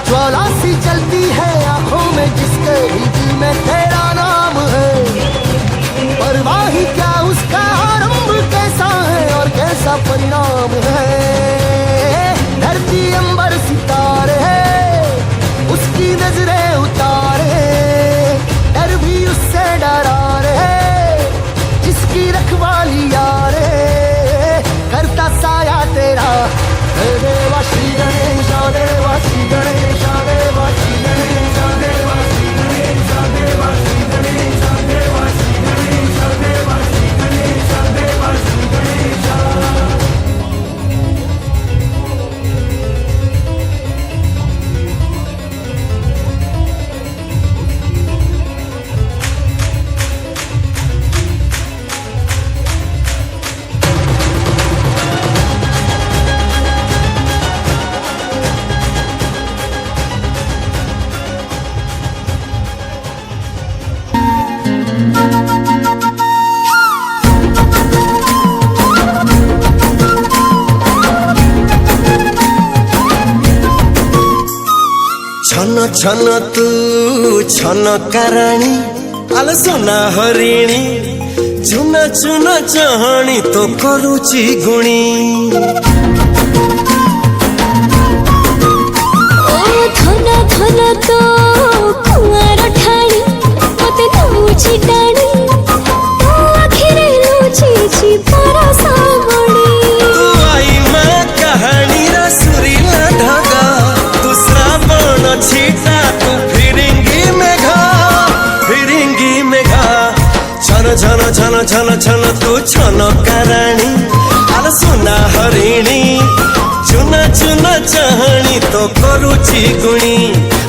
ज्वाला सी चलती है आंखों में जिसके भी दिल में तेरा नाम है, परवाह ही क्या उसका आरंभ कैसा है और कैसा परिणाम है। धरती अंबर सितारे है उसकी नजरें उतारे, डर भी उससे डरा रहे जिसकी रखवाली यारे, करता साया तेरा देवा श्री गणेश देवा श्री गणेश देवा श्री गणेश देवा श्री गणेश देवा श्री गणेश देवा श्री गणेश देवा श्री गणेश देवा श्री गणेश। छन छन तू छन कराणी आल सोना हरिणी, चुना चुना चाहणी तो करुची गुणी। धन धन तो कुआर ठाणी मते नौची डाणी, तो आखिरे लुचीची परसावणी। तू आई मां कहानी रा सुरीला धागा, तू श्रावण छीटा तू फिरिंगी मेघा, फिरिंगी मेघा। छन छन छन छन छन तू छन कराणी आल सोना हरिणी, चुना चुना चाहणी तो करुची गुणी,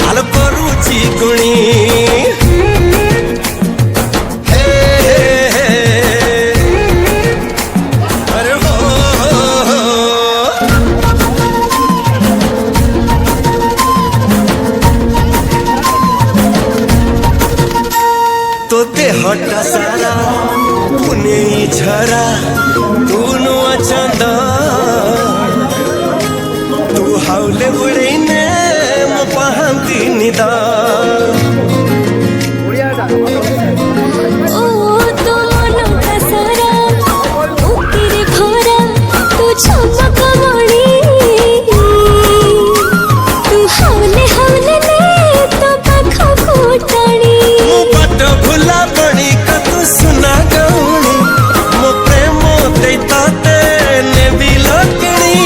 आल करुची गुणी। हे हे हे अरे हो तो देहटा सारा पुने झरा तू नुआ चंदा, तू हाउले उड़ैने मो पहांती निदा। ओ तो नौका सारा उकिरे भरा तू चमक मणि, तू हावले हावले ने तो पाख फुटाणी। मो पट भुला बणी का तू सुना गौणी, मो प्रेम दैताते ने भी लकिणी,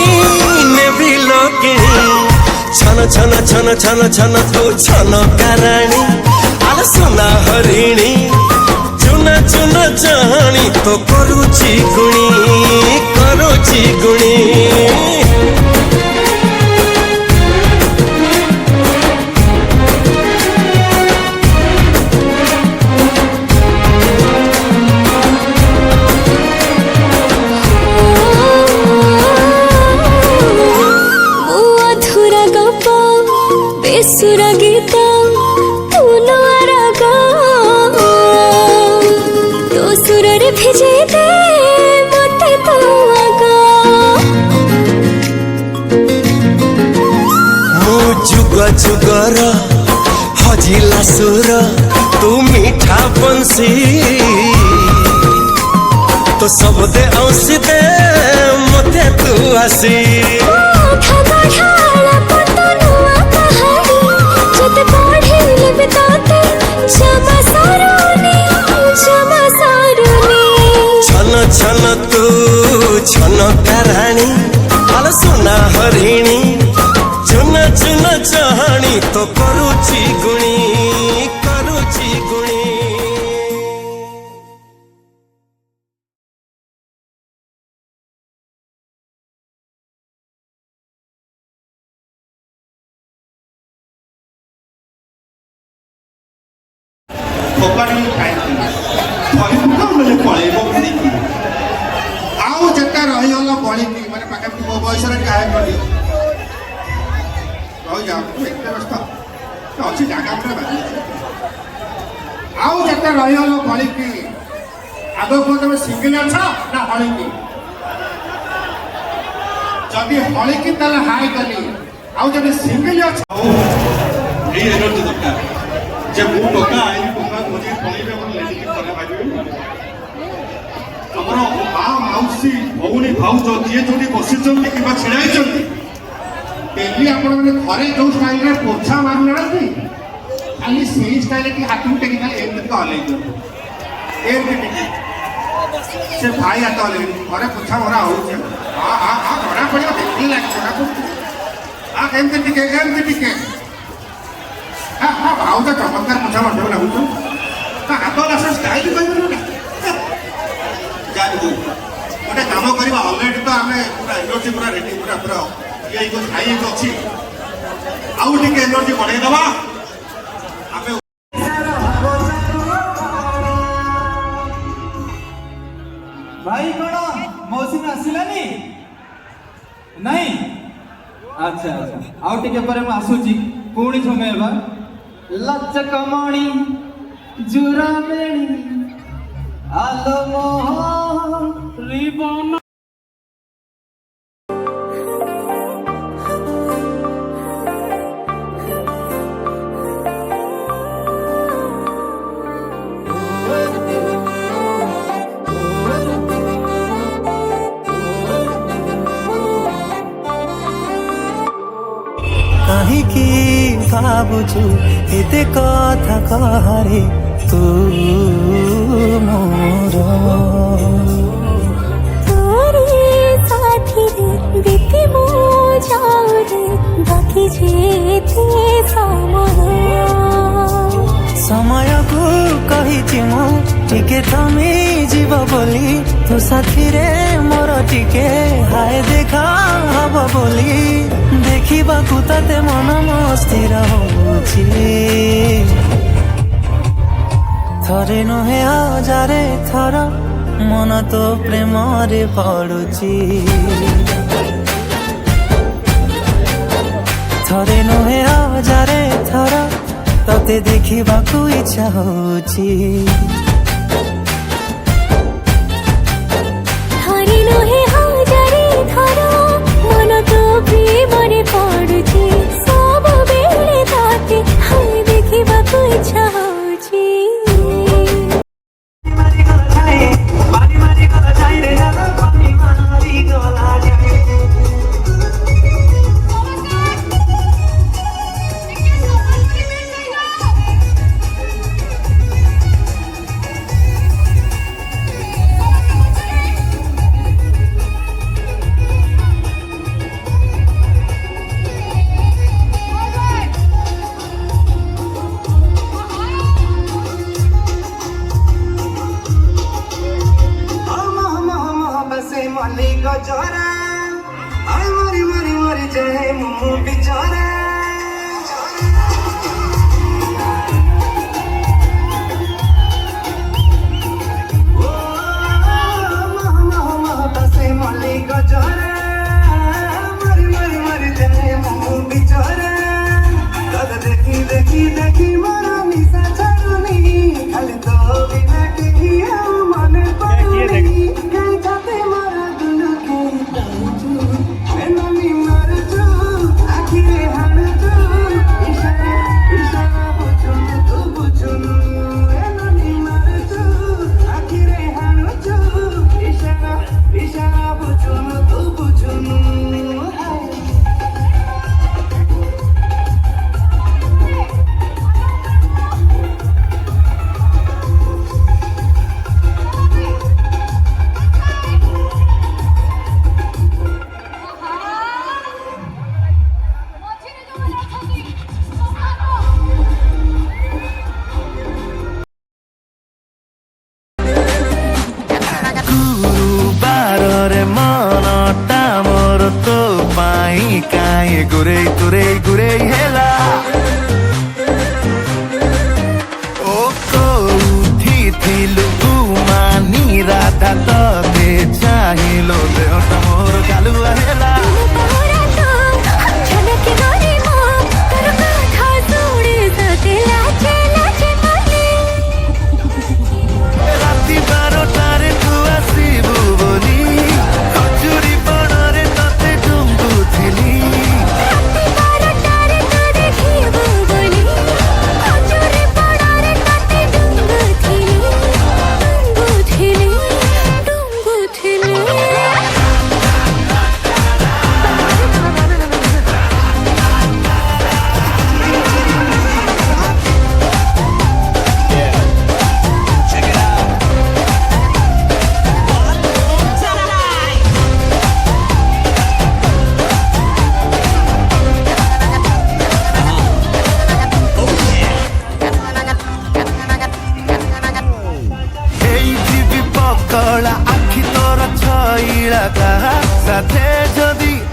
ने भी लकिणी। छन छन छन छन छन तू छन कराणी आल सोना हरिणी, चुना चुना चाहणी तो करुची गुणी, करुची गुणी। अधूरा गप बेसुरा गीत तू नरा गा, तो सुर रे भेजे दे मते तू आगा। मो जुग जुगर हजिला सुर तू मीठा बंसी, तो सब दे औसी दे मते तू हसी। छन छन तू छन कराणी आल सोना हरिणी, चुना चुना चाहणी तो करुची गुणी, करुची गुणी। आउ जेटा रहीगला बड़ी माने पाखापाखि मो बयसर गायक बनी रही जा व्यस्त अच्छी जगह बाजी ଗୋଟେ ରହିଗଲ ହଳିକି ଆଗ କୁହ ତମେ ସିଙ୍ଗିଲ ଅଛ ନା ହଳିକି ଯଦି ହଳିକି ତାହେଲେ ହାଇ କଲି ଆଉ ଯଦି ସିଙ୍ଗିଲ ଅଛ এই এনার্জি দরকার যে মু টকা আইনি টকা খোঁজি পড়াইবে আমার লেডিকে করে ভাবিবে আমার মা মাউসী ভৌণী ভাউজ ଯିଏ ଯୋଉଠି ବସିଛନ୍ତି କିମ୍ବା ଛିଡ଼ା ହେଇଛନ୍ତି ଡେଲି ଆପଣମାନେ ଘରେ ଯୋଉ ଷ୍ଟାଇଲରେ ପୋଛା ମାରୁନାହାନ୍ତି ଖାଲି ସେଇ ଷ୍ଟାଇଲରେ କି ହାତକୁ ଟେକି ଖାଲି ଏମିତି ଟିକେ ହଲେଇ ଦିଅନ୍ତୁ ଏମିତି ଟିକେ ସେ ଭାଇ ହାତ ହଲେଇନି ଘରେ ପୋଛା ମରା ହଉଛି ଜଣା ପଡ଼ିବ ଦେଖିଲି ଲାଗେ ଜଣା ପଡୁଛି ଏମିତି ଟିକେ ଭାଉଜ ଚମତ୍କାର ପୋଛା ମାରିଦେବେ ଲାଗୁଛୁ ହାତ ଲାସ ଷ୍ଟାଇଲ କହିପାରିବ ନା ଯାହା ଗୋଟେ କାମ କରିବା ଅଲରେଡି ତ ଆମେ ପୁରା ଏନର୍ଜି ପୁରା ରେଡି ପୁରା ଇଏ ଖାଇ ହେଇକି ଅଛି ଆଉ ଟିକେ ଏନର୍ଜି ବଢେଇଦବା ଆମେ भाई कौन मौसी में आसिलानी नहीं अच्छा अच्छा आउ टिके पर मैं आसुची पुणी झमेबा लच्च कमणी जुरा बेणी आलो मोह रिबन କାହିଁକି ଭାବୁଛୁ ଏତେ କଥା କହରେ ତୁ ମୋର तोरे साथी रे बीती मो जाओ रे बाकी जेते ସମୟକୁ କହିଛି ମୁଁ ଟିକେ ଥମି ଯିବ ବୋଲି ତୋ ସାଥିରେ ମୋର ଟିକେ ହାୟ ଦେଖା ହବ ବୋଲି ଦେଖିବାକୁ ତତେ ମନ ସ୍ଥିର ହଉଛି ଥରେ ନୁହେଁ ହଜାରେ ଥର ମନ ତୋ ପ୍ରେମରେ ପଡୁଛି ଥରେ ନୁହେଁ ହଜାରେ ଥର ତତେ ଦେଖିବାକୁ ଇଚ୍ଛା ହଉଛି ଥରେ ନୁହେଁ ହଜାରେ ଥର ମନ ତୋ ପ୍ରେମରେ ପଡୁଛି ସବୁବେଳେ ତତେ ହାୟ ଦେଖିବାକୁ ଇଚ୍ଛା ହଉଛି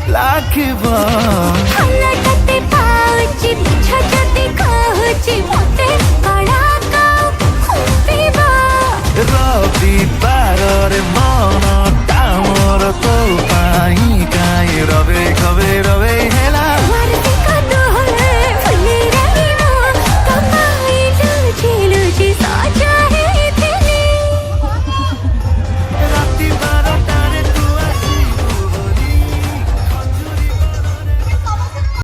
लाख बार